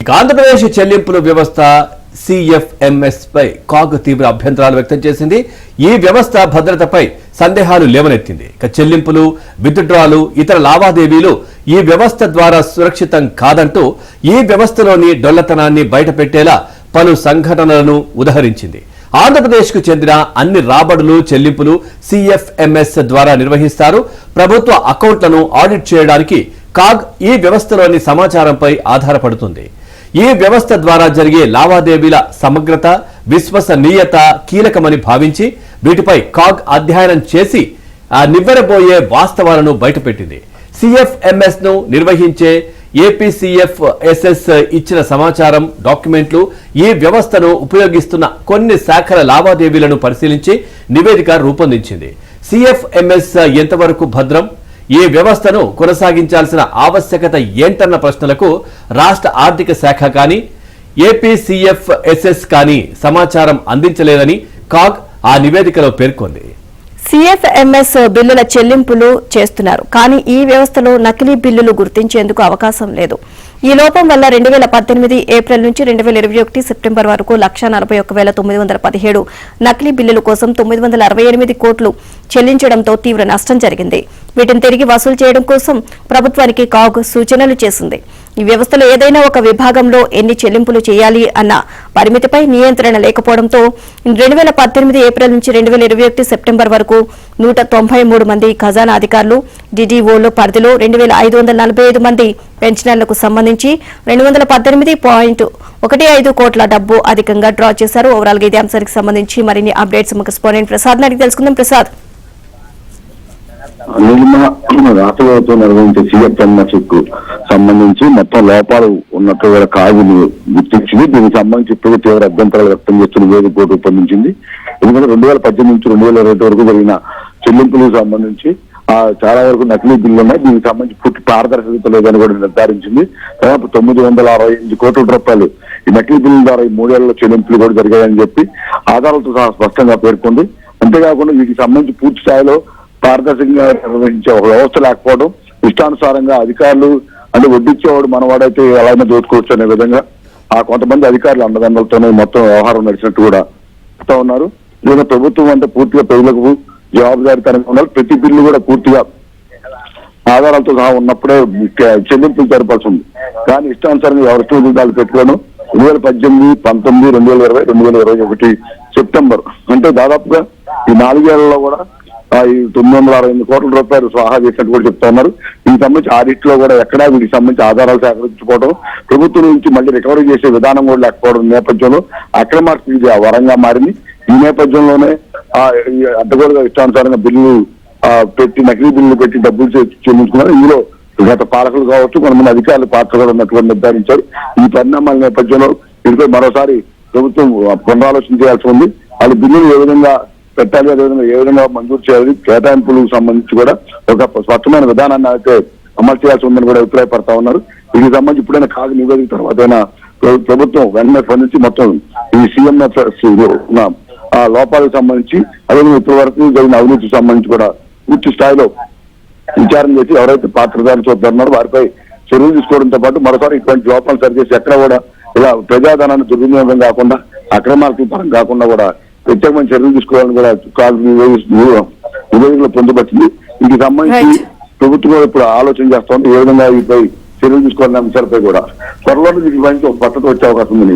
ఆంధ్రప్రదేశ్ చెల్లింపుల వ్యవస్థ CFMS పై CAG తీవ్ర అభ్యంతరాలు వ్యక్తం చేసింది. ఈ వ్యవస్థ భద్రతపై సందేహాలు లేవనెత్తింది. చెల్లింపులు, విత్డ్రాలు, ఇతర లావాదేవీలు ఈ వ్యవస్థ ద్వారా సురక్షితం కాదంటూ ఈ వ్యవస్థలోని డొల్లతనాన్ని బయటపెట్టేలా పలు సంఘటనలను ఉదహరించింది. ఆంధ్రప్రదేశ్కు చెందిన అన్ని రాబడులు, చెల్లింపులు CFMS ద్వారా నిర్వహిస్తారు. ప్రభుత్వ అకౌంట్లను ఆడిట్ చేయడానికి కాగ్ ఈ వ్యవస్థలోని సమాచారంపై ఆధారపడుతుంది. ఈ వ్యవస్థ ద్వారా జరిగే లావాదేవీల సమగ్రత, విశ్వసనీయత కీలకమని భావించి వీటిపై కాగ్ అధ్యయనం చేసి నివ్వెరబోయే వాస్తవాలను బయటపెట్టింది. CFMS ను నిర్వహించే APCFSS ఇచ్చిన సమాచారం, డాక్యుమెంట్లు ఈ వ్యవస్థను ఉపయోగిస్తున్న కొన్ని శాఖల లావాదేవీలను పరిశీలించి నివేదిక రూపొందించింది. CFMS ఎంతవరకు భద్రం, ఈ వ్యవస్థను కొనసాగించాల్సిన ఆవశ్యకత ఏంటన్న ప్రశ్నలకు రాష్ట్ర ఆర్థిక శాఖ కానీ APCFSS కానీ సమాచారం అందించలేదని కాగ్ ఆ నివేదికలో పేర్కొంది. CFMS బిల్లుల చెల్లింపులు చేస్తున్నారు, కానీ ఈ వ్యవస్థలో నకిలీ బిల్లులు గుర్తించేందుకు అవకాశం లేదు. ఈ లోపం వల్ల 2018 ఏప్రిల్ నుంచి 2021 సెప్టెంబర్ వరకు 141,917 నకిలీ బిల్లుల కోసం 968 కోట్లు చెల్లించడంతో తీవ్ర నష్టం జరిగింది. వీటిని తిరిగి వసూలు చేయడం కోసం ప్రభుత్వానికి కాగ్ సూచనలు చేసింది. ఈ వ్యవస్థలో ఏదైనా ఒక విభాగంలో ఎన్ని చెల్లింపులు చేయాలి అన్న పరిమితిపై నియంత్రణ లేకపోవడంతో 2018 ఏప్రిల్ నుంచి 2021 సెప్టెంబర్ వరకు 193 మంది ఖజానా అధికారులు, DDOల పరిధిలో 2,545 మంది పెన్షనర్లకు సంబంధించి 218.15 కోట్ల డబ్బు అధికంగా డ్రా చేశారు. ఓవరాల్ గా ఇదే అంశానికి సంబంధించి మరిన్ని అప్డేట్స్ కరెస్పాండెంట్ ప్రసాద్ అడిగి తెలుసుకుందాం. ప్రసాద్, రాష్ట్ర ప్రభుత్వం నిర్వహించే CFMS కు సంబంధించి మొత్తం లోపాలు ఉన్నట్టు కాగుని గుర్తించింది. దీనికి సంబంధించి ఇప్పుడు తీవ్ర అభ్యంతరాలు వ్యక్తం చేస్తున్న నివేదిక రూపొందించింది. ఎందుకంటే 2018 నుంచి 2022 వరకు జరిగిన చెల్లింపులకు సంబంధించి చాలా వరకు నకిలీ బిల్లు ఉన్నాయి. దీనికి సంబంధించి పూర్తి పారదర్శకత లేదని కూడా నిర్ధారించింది. దాదాపు 968 కోట్ల రూపాయలు ఈ నకిలీ బిల్లుల ద్వారా ఈ 3 ఏళ్లలో చెల్లింపులు కూడా జరిగాయని చెప్పి ఆధారాలతో సహా స్పష్టంగా పేర్కొంది. అంతేకాకుండా వీటికి సంబంధించి పూర్తి స్థాయిలో పారదర్శకంగా నిర్వహించే ఒక వ్యవస్థ లేకపోవడం, ఇష్టానుసారంగా అధికారులు అంటే వడ్డిచ్చేవాడు మనవాడైతే ఎలా దోచుకోవచ్చు అనే విధంగా కొంతమంది అధికారులు అండదండలతోనే మొత్తం వ్యవహారం నడిచినట్టు కూడా చెప్తా ఉన్నారు. లేదా ప్రభుత్వం అంటే పూర్తిగా ప్రజలకు జవాబుదారీతనంగా ఉండాలి. ప్రతి బిల్లు కూడా పూర్తిగా ఆధారాలతో సహా ఉన్నప్పుడే చెల్లింపులు జరపాల్సి ఉంది. కానీ ఇష్టానుసారంగా ఎవరి దాన్ని పెట్టుకోవడం 2018, 19, 2020, 2021 సెప్టెంబర్ అంటే దాదాపుగా ఈ 4 ఏళ్లలో కూడా ఈ 968 కోట్ల రూపాయలు స్వాహా చేసినట్టు కూడా చెప్తా ఉన్నారు. దీనికి సంబంధించి ఆడిట్ లో కూడా ఎక్కడా వీటికి సంబంధించి ఆధారాలు సేకరించుకోవడం, ప్రభుత్వం నుంచి మళ్ళీ రికవరీ చేసే విధానం కూడా లేకపోవడం నేపథ్యంలో అక్రమార్కులు ఇది వరంగా మారింది. ఈ నేపథ్యంలోనే అడ్డగోలుగా ఇష్టానుసారంగా బిల్లు పెట్టి నకిలీ బిల్లు పెట్టి డబ్బులు చెల్లించుకున్నారు. ఇందులో గత పాలకులు కావచ్చు, కొంతమంది అధికారులు పాత్ర కూడా ఉన్నట్టుగా నిర్ధారించారు. ఈ పరిణామాల నేపథ్యంలో వీటిపై మరోసారి ప్రభుత్వం పునరాలోచన చేయాల్సి ఉంది. వాళ్ళు బిల్లులు ఏ విధంగా పెట్టాలి, అదేవిధంగా ఏ విధంగా మంజూరు చేయాలి, కేటాయింపులకు సంబంధించి కూడా ఒక స్పష్టమైన విధానాన్ని అయితే అమలు చేయాల్సి ఉందని కూడా అభిప్రాయపడతా ఉన్నారు. దీనికి సంబంధించి ఇప్పుడైనా కాగ్ నివేదిక తర్వాత ప్రభుత్వం వెంటనే స్పందించి మొత్తం ఈ CFMS లోపాలకు సంబంధించి అదేవిధంగా ఇప్పటి వరకు జరిగిన అవినీతికి సంబంధించి కూడా పూర్తి స్థాయిలో విచారణ చేసి ఎవరైతే పాత్రదారులు చూస్తున్నారో వారిపై చర్యలు తీసుకోవడంతో పాటు మరోసారి ఇటువంటి లోపాలు సరిచేసి ఎక్కడ కూడా ఇలా ప్రజాధనాన్ని దుర్వినియోగం కాకుండా అక్రమాలకు పరం కాకుండా కూడా ప్రత్యేకమైన చర్యలు తీసుకోవాలని కూడా నివేదికలో పొందుపరిచింది. దీనికి సంబంధించి ప్రభుత్వం ఇప్పుడు ఆలోచన చేస్తా ఉంటే ఏ విధంగా వీటిపై చర్యలు తీసుకోవాలనే అంశాలపై కూడా త్వరలో దీనికి ఒక పద్ధతి వచ్చే అవకాశం ఉంది.